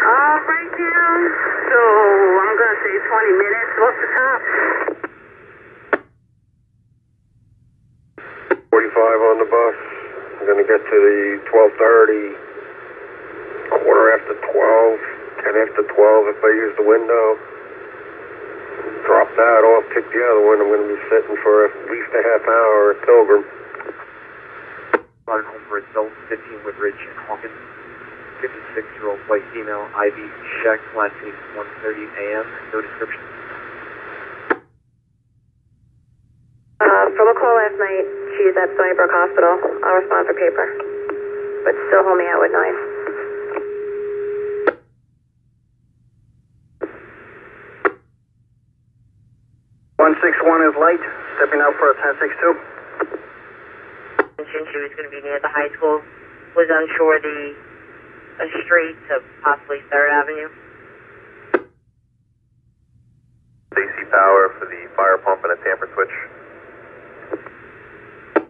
Right now, so I'm going to say 20 minutes. What's the time? 45 on the bus. I'm going to get to the 12:30, quarter after 12, 10 after 12 if I use the window. Drop that off, pick the other one. I'm going to be sitting for at least a half hour at Pilgrim. Running home for adult, 15 Woodridge and Hawkins. 56-year-old white female, IV check, last seen 1:30 a.m. No description. From a call last night, she's at Stony Brook Hospital. I'll respond for paper. But still hold me out with 9. 161 is light, stepping out for a 1062. She was going to be near the high school, was unsure a street to possibly 3rd Avenue. AC power for the fire pump and a tamper switch.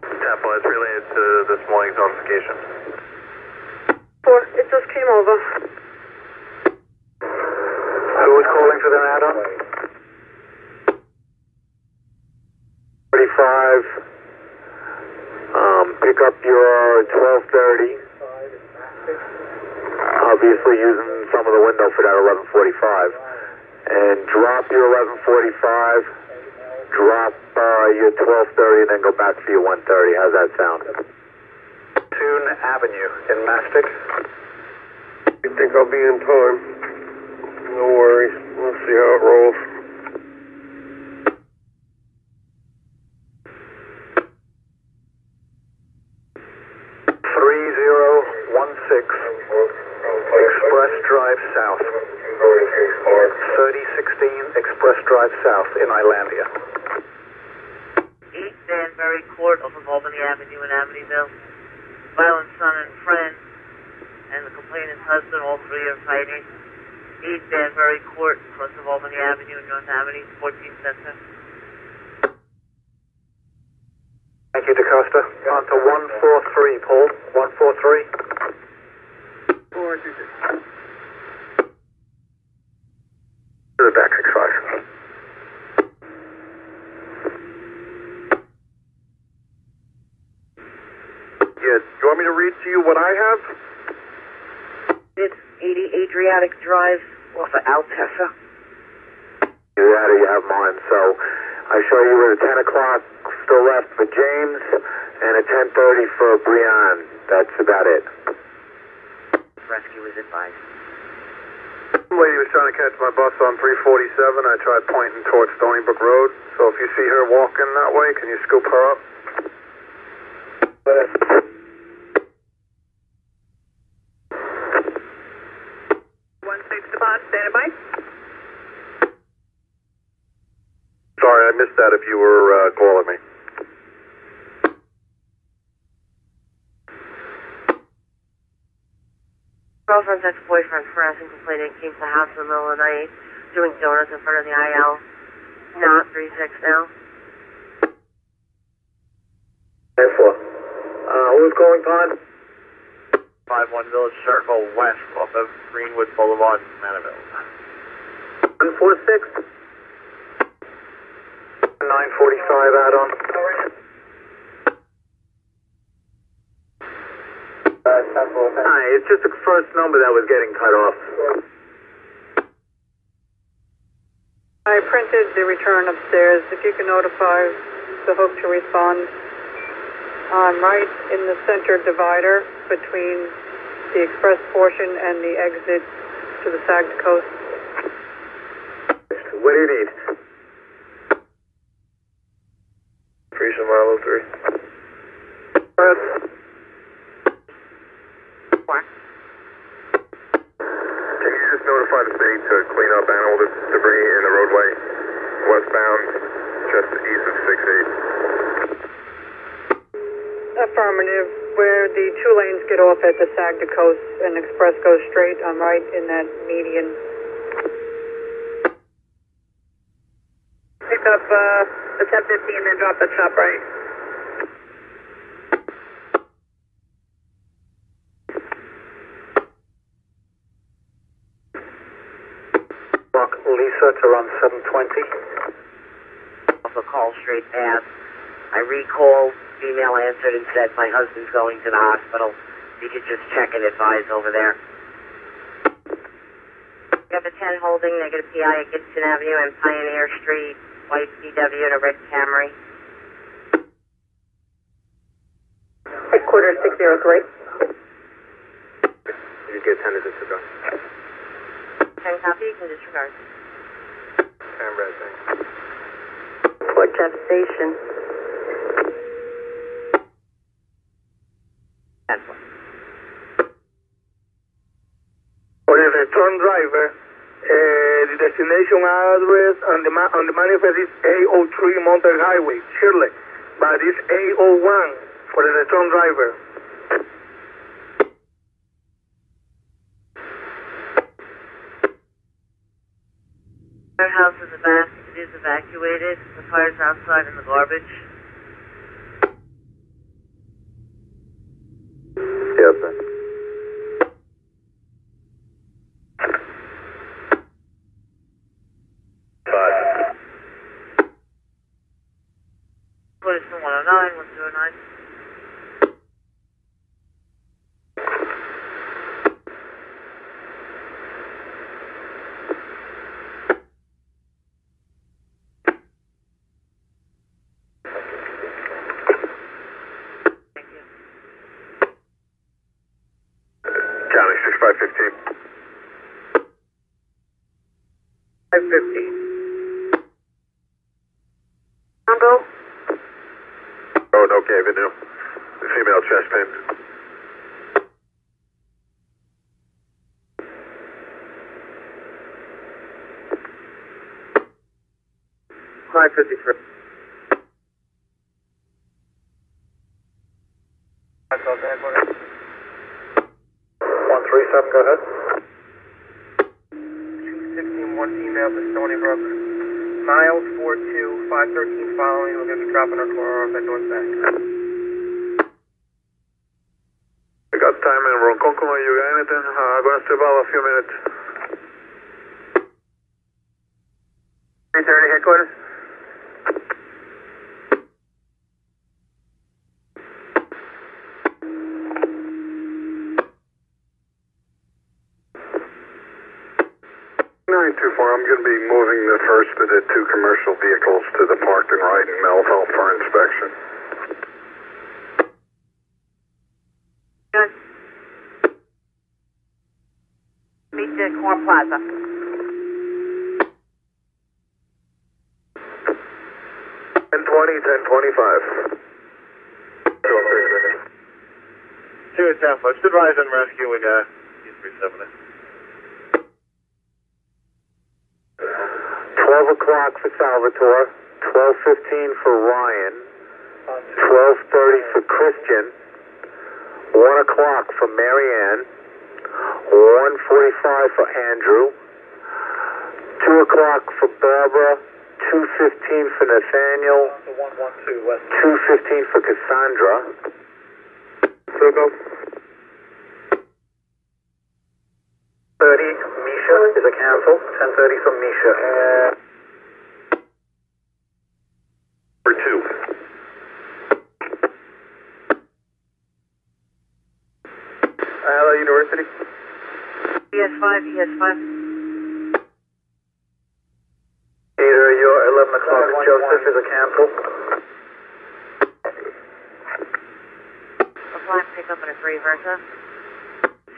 Tempo is related to this morning's notification. 4, it just came over. Who was calling for the add-on? 35. Pick up your 12:30. Obviously using some of the window for that 11:45. And drop your 11:45. Drop your 12:30 and then go back for your 1:30. How's that sound? Tune Avenue in Mastic. I think I'll be in time. No worries. We'll see how it rolls. Express Drive South. 3016 Express Drive South in Islandia. 8 Danbury Court off of Albany Avenue in Amityville. Violent son and friend and the complainant's husband, all 3 are fighting. 8 Danbury Court, close of Albany Avenue in North Amity, 14 Center. Thank you, DaCosta. On to 143, Paul. 143. 426. To the back 65. Yeah, do you want me to read to you what I have? It's 80 Adriatic Drive off of Altessa. You have mine, so I show you at 10 o'clock still left for James and at 10:30 for Brian. That's about it. Rescue was advised. Some lady was trying to catch my bus on 347. I tried pointing towards Stony Brook Road. So if you see her walking that way, can you scoop her up? 16 Devon, standing by. Sorry, I missed that if you were calling me. Girlfriend's ex-boyfriend harassing complainant came to the house in the middle of the night doing donuts in front of the IL. Not 36 now. 10-4. Who was calling, Pond? 51 Village Circle West off of Greenwood Boulevard, Manaville. 146. 945 add-on. Hi, it's just the first number that was getting cut off. I printed the return upstairs. If you can notify the hook to respond. I'm right in the center divider between the express portion and the exit to the Saginaw Coast. What do you need? Freeze Milo 3. Can you just notify the city to clean up animal debris in the roadway westbound just east of 68? Affirmative. Where the 2 lanes get off at the Saginaw Coast and express goes straight, I'm right in that median. Pick up the 1015, then drop the top right. Lisa, it's around 7:20. Off a call straight past. I recalled, female answered and said my husband's going to the hospital. You could just check and advise over there. You have a 10 holding, negative PI at Gibson Avenue and Pioneer Street, white VW and a red Camry. Headquarters 603. You get 10 to disregard. 10 copy, you can disregard. Camera, thanks. Port Jeff Station. For the return driver, the destination address on the manifest is A03 Mountain Highway, Shirley, but it's A01 for the return driver. Our house is evacuated. The fire's outside in the garbage. Yes, sir. Police 109, 109. Thank you. County 6515. 515. Combo. Road, Oak Avenue. The female chest pain. Five 53. 137, go ahead. 216, one female to Stony Brook. Miles 42, 513 following. We're going to be dropping our car off at Northbank. We got time in Ronkonkoma. You got anything? Gonna step out a few minutes. 330 headquarters. I'm going to be moving the first of the two commercial vehicles to the park and ride in Melville for inspection. Good. Meet the Corn Plaza. 10:25. Two at Tampa. Just advise on rescuing E37. 12 o'clock for Salvatore, 12:15 for Ryan, 12:30 for Christian, 1 o'clock for Marianne, 1:45 for Andrew, 2 o'clock for Barbara, 2:15 for Nathaniel, 2:15 for Cassandra. Circle. 30, Misha is a cancel. 10:30 for Misha. For two. Hello, University. ES5, ES5. Either your 11 o'clock Joseph is a cancel. Applying pickup and a 3 Versa.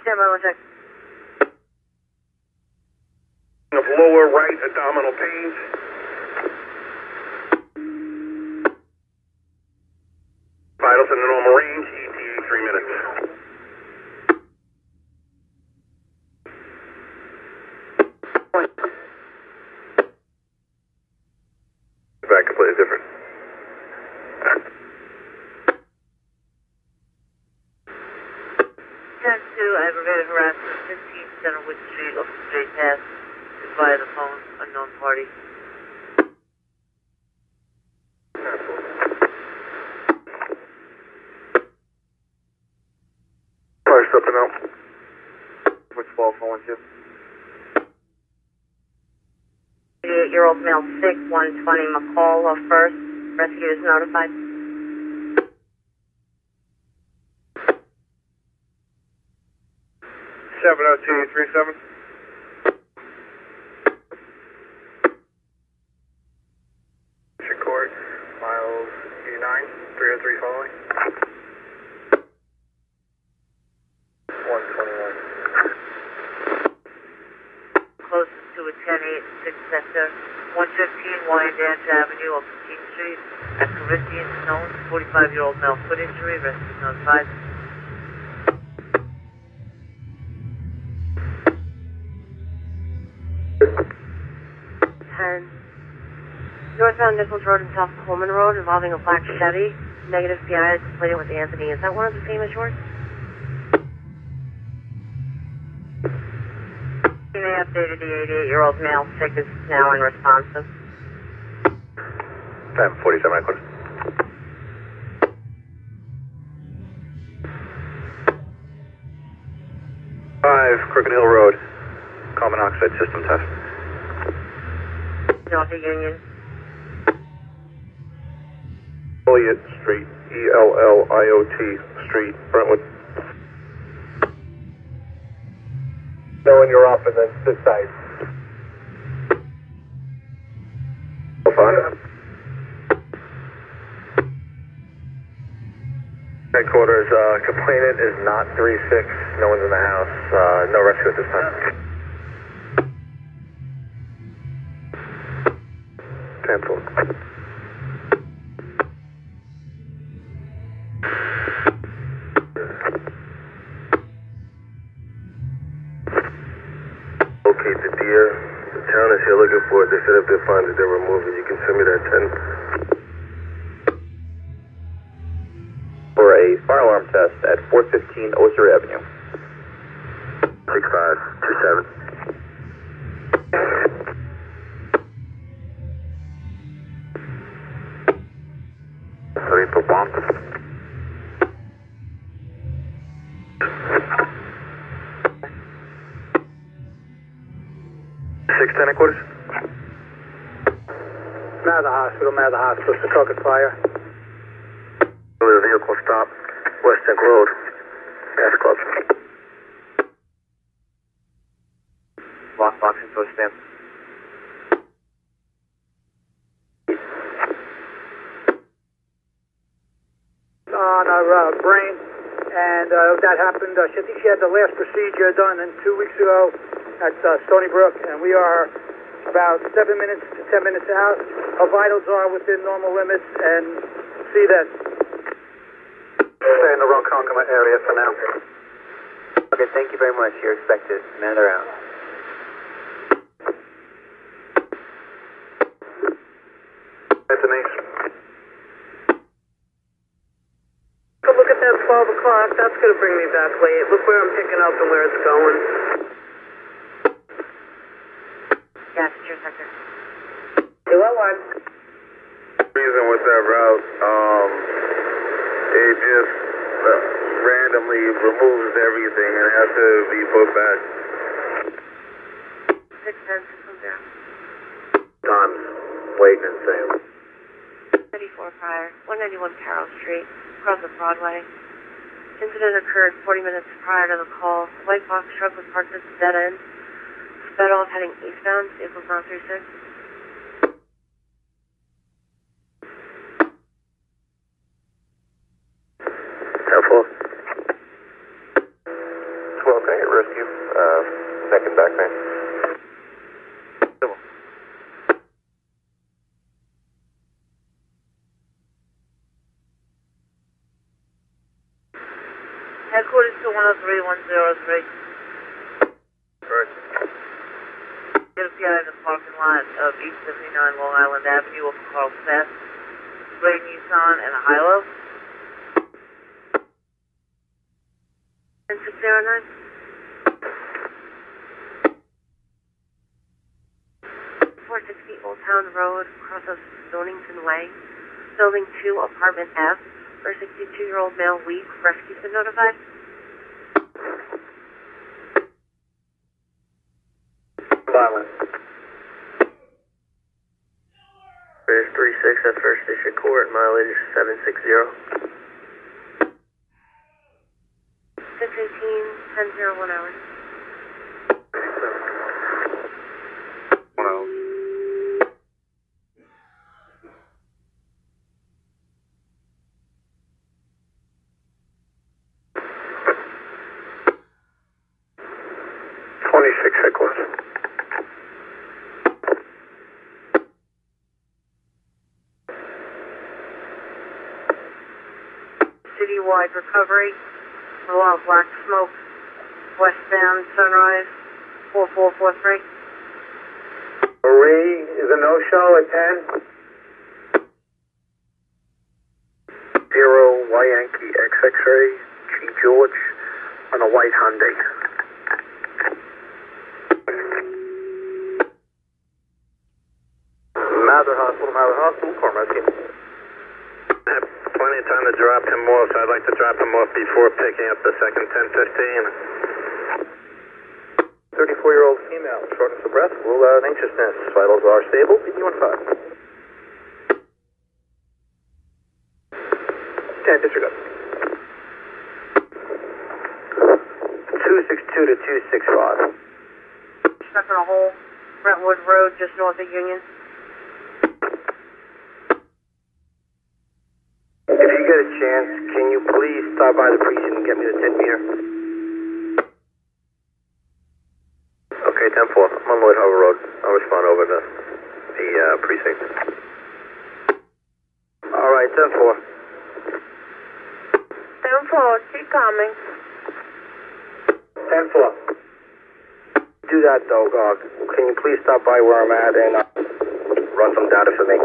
Stand by, one sec. Of lower right abdominal pains. Vitals in the normal range. ETA 3 minutes. Back completely different. 10-2, aggravated harassment, 15 Centerwood Street, off the straight path. Via the phone, unknown party. Fire stepping out. Which 12 412? 88-year-old male sick, 120 McCall off first. Rescue is notified. 70237. Court, miles 89, 303 following. 121. Closest to a 10-8 6 sector, 115 Wyandanch Avenue off 15th Street at Corinthian Stones, 45-year-old male foot injury, rescue is notified. Northbound Nichols Road and South Coleman Road involving a black Chevy. Negative PI is completed with Anthony. Is that one of the same as yours? You may updated the 88-year-old male sick is now unresponsive. 1047, I quit. Crooked Hill Road. Carbon monoxide system test. North of Union. Elliott Street, Elliot Street, Brentwood. Knowing you're up and then sit tight. Headquarters, complainant is not 3-6. No one's in the house. No rescue at this time. 10-4. Locate the deer. The town is here looking for it. They said if they find it, they'll remove it. You can send me that 10. For a fire alarm test at 415 Oster Avenue. 6527. Sorry for bomb. 610 quarters. Mather Hospital, Secaucus Fire. The vehicle stop, West End Road, Gas Club. Lockbox info stamp. On her brain, and that happened. I think she had the last procedure done 2 weeks ago at Stony Brook, and we are about 7 minutes to 10 minutes out. Her vitals are within normal limits, and see that. Stay in the Ronkonkoma area for now. Okay, thank you very much. You're expected. Man around. Anthony. Look at that 12 o'clock. That's going to bring me back late. Look where I'm picking up and where it's going. Yes, it's your sector. 201. Reason with that route, it just randomly removes everything and has to be put back. 610, system zero. Time's waiting and saying. 34 prior, 191 Carroll Street, across of Broadway. Incident occurred 40 minutes prior to the call. White box truck was parked at the dead end. Sped off heading eastbound, vehicle's not 36. Careful. 12, can I get rescue? Neck and back pain. Headquarters to 103-103. Right. Get a PI in the parking lot of 879 Long Island Avenue off of Carl Fest. Gray Nissan and a Hilo. 609. 460 Old Town Road, across of Stonington Way. Building 2, apartment F. For 62-year-old male weak, rescue's been notified. Silent. 36 at First District Court, mileage 760. 618, 1001 hours. 1 hour. Headquarters. Citywide recovery. A lot of black smoke. Westbound Sunrise. 4443. Marie is a no-show at 10. 0 Y Yankee X-Ray, G George, on a white Hyundai. Mather Hospital, Cormac. Plenty of time to drop him off, so I'd like to drop him off before picking up the second 1015. 34-year-old female, shortness of breath, rule out anxiousness. Vitals are stable, PD15. 10, disregard. 262 to 265. Stuck in a hole. Brentwood Road, just north of Union. If you get a chance, can you please stop by the precinct and get me the 10 meter? Okay, 10-4. I'm on Lloyd Harbor Road. I'll respond over to the precinct. Alright, 10-4. 10-4, keep coming. 10-4. Do that though, can you please stop by where I'm at and run some data for me?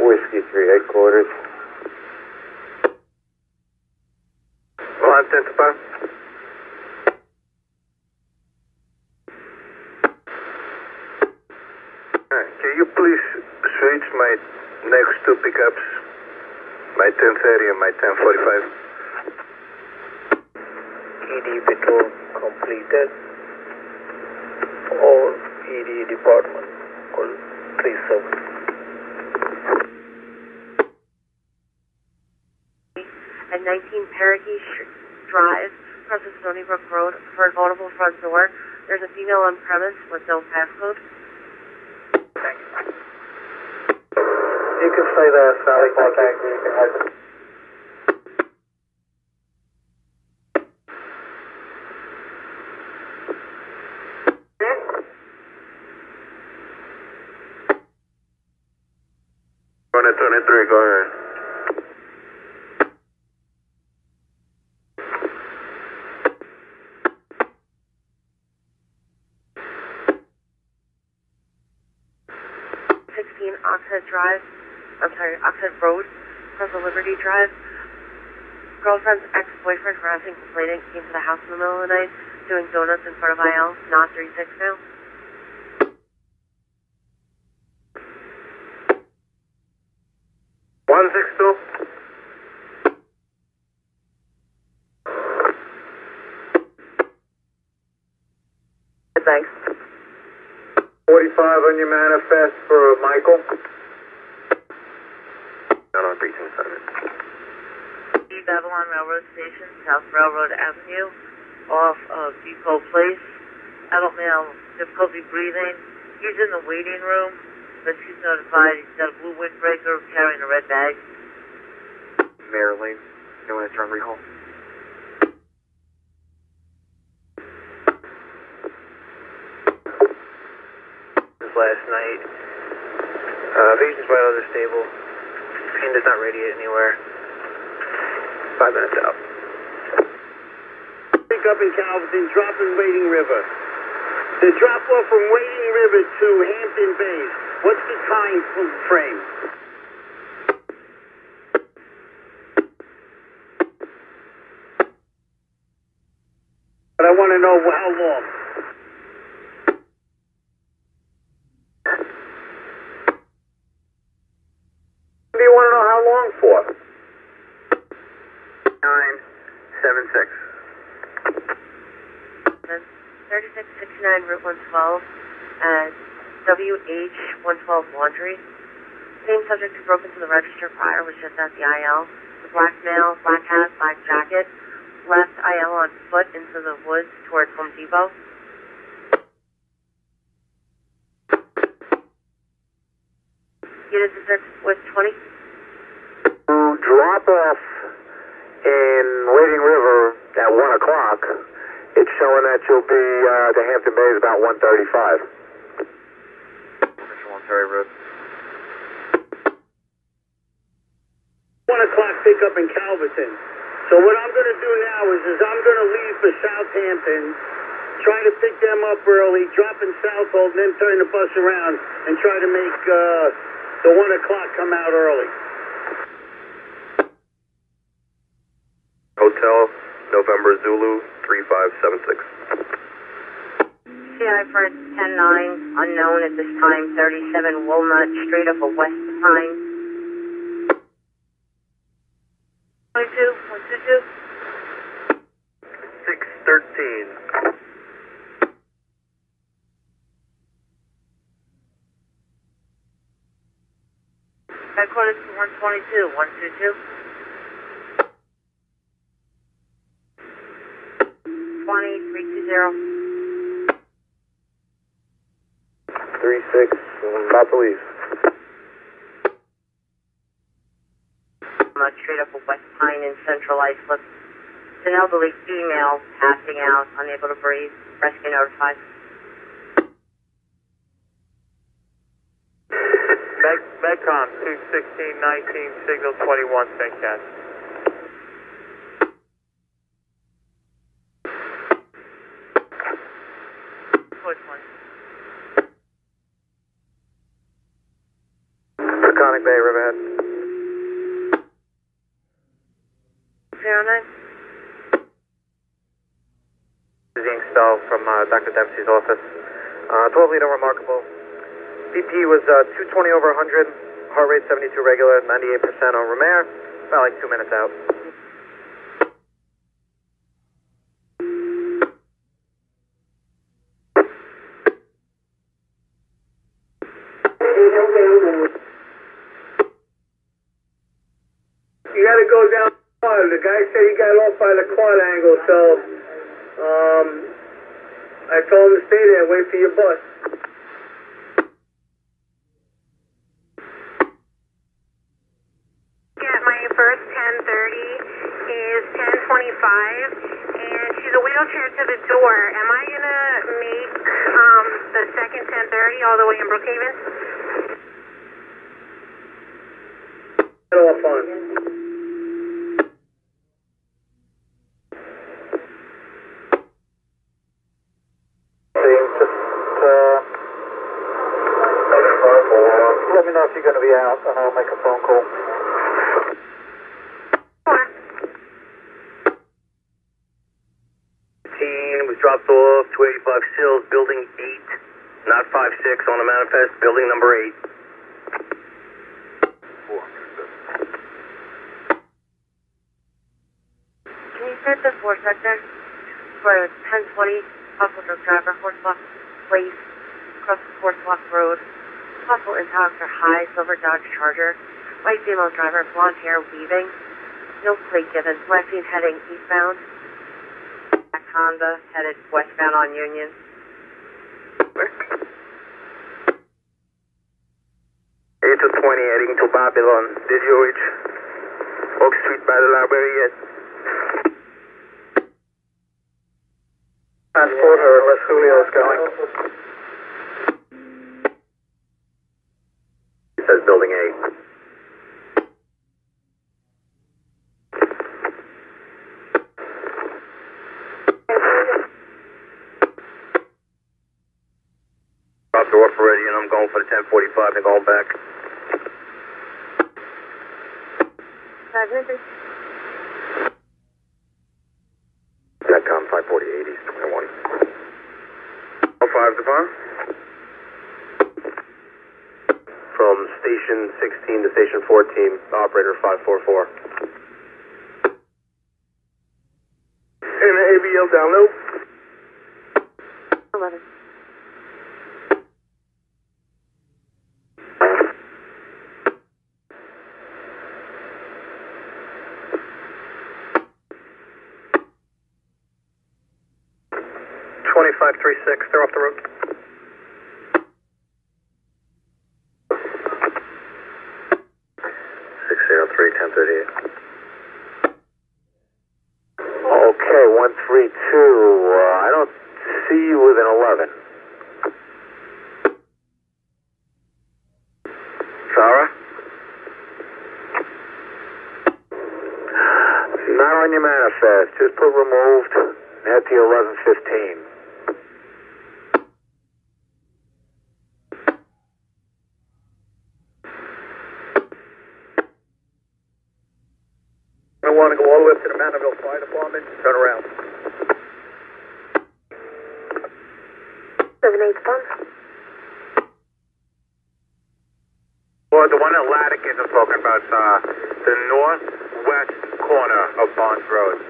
Whiskey 3 headquarters. Well, I'm 10 to 5. Can you please switch my next two pickups, my 1030 and my 1045? ED patrol completed. All ED department call 37. At 19 Parakeet Drive, across the Stony Brook Road, for a vulnerable front door. There's a female on premise with no passcode. You can say that, Sally. Contact me. You can have it. Run it 23, go ahead. Oxhead Road, across the Liberty Drive. Girlfriend's ex-boyfriend harassing, complaining, came to the house in the middle of the night, doing donuts in front of IL, not 36 now. Thanks. 45 on your manifest for Michael. Not on precinct assignment. Babylon Railroad Station, South Railroad Avenue, off of Depot Place. Adult male, difficulty breathing. He's in the waiting room, but he's notified he's got a blue windbreaker, carrying a red bag. Mayor Lane, no answer on recall. Last night, vision's right under stable. Pain does not radiate anywhere. 5 minutes out. Pick up in Calverton, drop in Wading River. The drop off from Wading River to Hampton Bays. What's the time frame? But I want to know how long. What do you want to know how long for? 3669 Route 112 at WH112 Laundry. Same subject who broke into the register prior was just at the IL. The black male, black hat, black jacket, left IL on foot into the woods towards Home Depot. Unit desert with 20. Drop off in Wading River at 1 o'clock. It's showing that you'll be to Hampton Bays about 1:35. Commercial on Ferry Road. 1 o'clock pickup in Calverton. So what I'm going to do now is I'm going to leave for Southampton, try to pick them up early, drop in Southold, and then turn the bus around and try to make the 1 o'clock come out early. Hotel, November Zulu, 3576. CI for 10-9, unknown at this time, 37 Walnut Street off of West Pine. 122. 613. Headquarters to 122, 122. 320. 36, about to leave. Straight up of West Pine in Central Islip. It's an elderly female passing out, unable to breathe. Rescue notified. Medcom 21619, signal 21, St. Cat. Peconic Bay, Riverhead. 09. This is Ian Stahl from Dr. Dempsey's office. 12-liter remarkable. BP was 220 over 100, heart rate 72 regular, 98% on Romare, about like 2 minutes out. You got to go down. The guy said he got off by the quad angle, so I told him to stay there and wait for your bus. Yeah, my first 10:30 is 10:25, and she's a wheelchair to the door. Am I gonna make the second 10:30 all the way in Brookhaven? Get off on. Let me know if you're going to be out, and I'll make a phone call. Was dropped off, 285 Sills, building 8, not 5-6 on the manifest, building number 8. Can you start the 4 sector? For 1020, possible drunk driver, Horseblock Place, across the Horseblock Road. Possible intox or high, silver Dodge Charger. White female driver, blonde hair, weaving. No plate given. Last seen heading eastbound. Black Honda headed westbound on Union. 8 to 20 heading to Babylon. Did you reach Oak Street by the library yet? Transport her unless Julio's going. He says building 8. Dropped off already and I'm going for the 1045 and going back. 5 minutes. Netcom 540 East 21. 05 Devon. From station 16 to station 14, operator 544. AVL down low. 11. They're off the road. Okay, 132. I don't see you with an 11. Sarah? Not on your manifest. Just put removed. Head to 1115. I want to go all the way up to the Mandeville Fire Department, turn around. 7-8 Bond. Well, the one that Latican is talking about, the northwest corner of Barnes Road.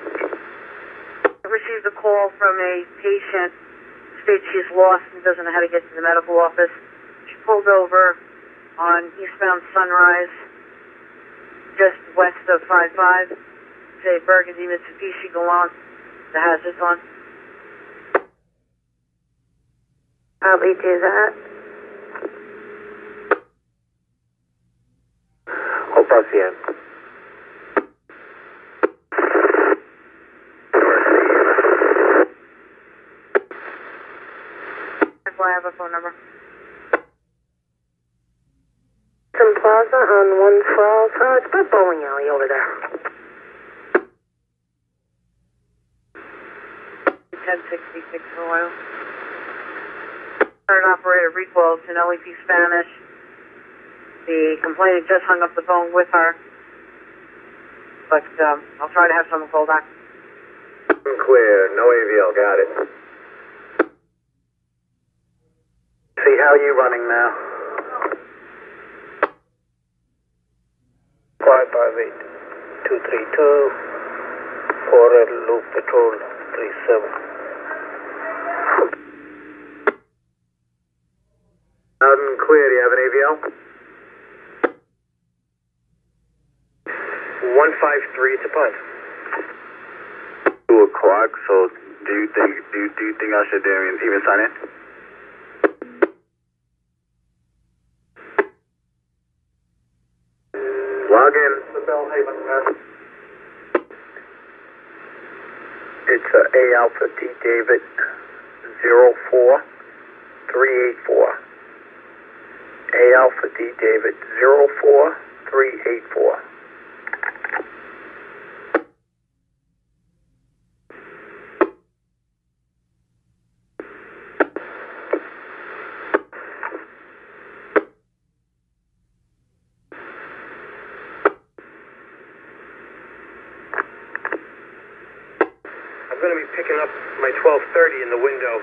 I received a call from a patient, states she's lost and doesn't know how to get to the medical office. She pulled over on eastbound Sunrise, just west of 55. Say Burgundy, Mitsubishi, go on. The hazard's on. Probably do that. Au patient. I have a phone number. Some Plaza on 112. It's by bowling alley over there. 1066 for oil. Current operator recall to LEP Spanish. The complainant just hung up the phone with her, but I'll try to have someone call back. Clear. No AVL. Got it. See how you running now? 558 232 for Red Loop Patrol 37. Loud and clear. Do you have an AVL? 153 to punt. 2 o'clock. So do you think I should even sign in? Log in. The Bellhaven pass. It's A Alpha D David 04384. A Alpha D David 04384. I'm going to be picking up my 1230 in the window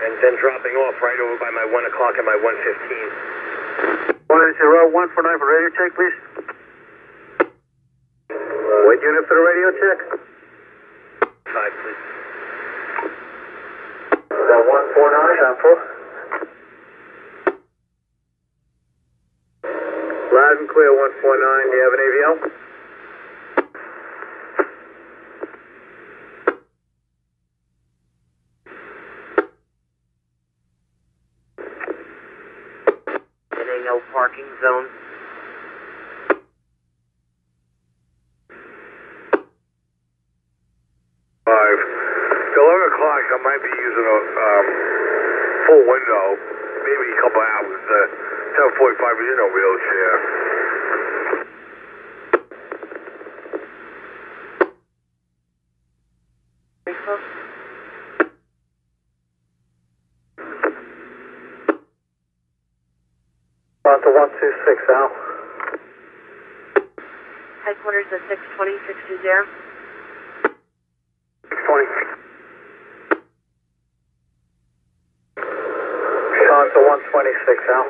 and then dropping off right over by my 1 o'clock and my 115. 149 for radio check, please. What unit for the radio check? 5, please. Is that 149? Sound full. Loud and clear, 149. Do you have an AVL? No parking zone. 5. Till 11 o'clock, I might be using a full window, maybe a couple hours. 10:45 is in a wheelchair. On to 126, Al. Headquarters at 620, 620. 620. On to 126, Al.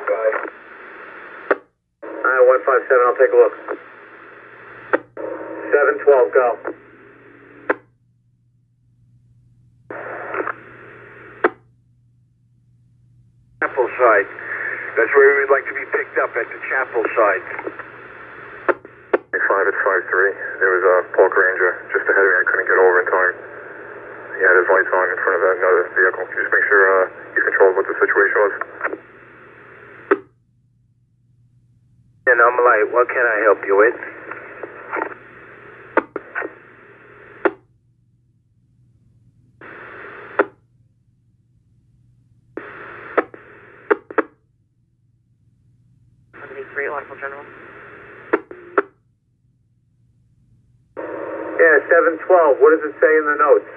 Alright, 157, I'll take a look. 712, go. chapel side. That's where we would like to be picked up, at the chapel side. 5 at 5-3. There was a park ranger just ahead of me. I couldn't get over in time. He had his lights on in front of another vehicle. Just make sure he's controlled what the situation was. And I'm light. What can I help you with? Wonderful General. Yeah, 712. What does it say in the notes?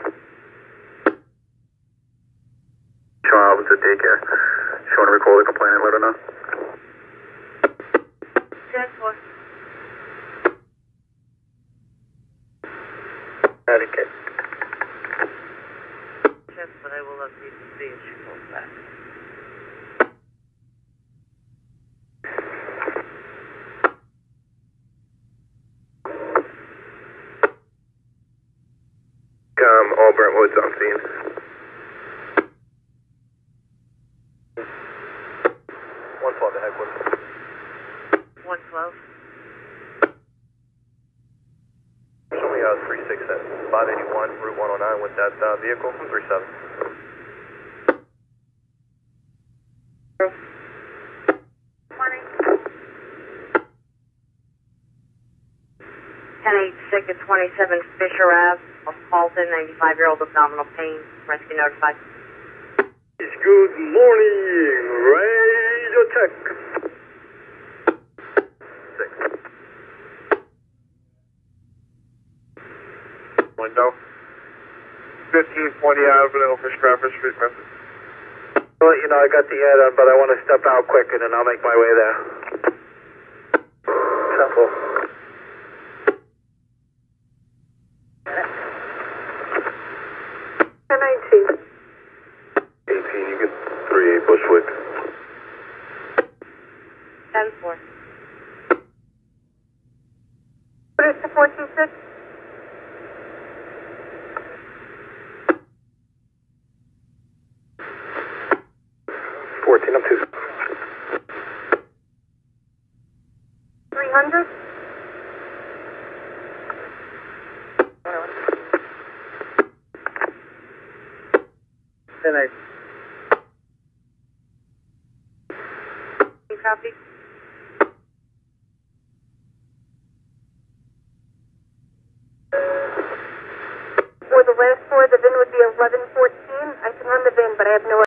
Child was at daycare. You want to recall the complaint and let her know? 10-4. Connecticut. Yes, but I will need to see if she calls back. All Brentwood's on scene. 112 to headquarters. 112. Show me 367, 581, Route 109 with that vehicle from 37. 10-8 at 27 Fisher Ave, Halton, 95-year-old abdominal pain. Rescue notified. Good morning, Radio Tech. 6. Window. 1520 Avenue for Stratford Street, message. I'll let you know I got the ad on, but I want to step out quick and then I'll make my way there. Simple. 10-19. 18, you can 38 Bushwick. 10-4. What is the 426? 14, I'm 2. 300? You copy? For the last four, the VIN would be 1114. I can run the VIN, but I have no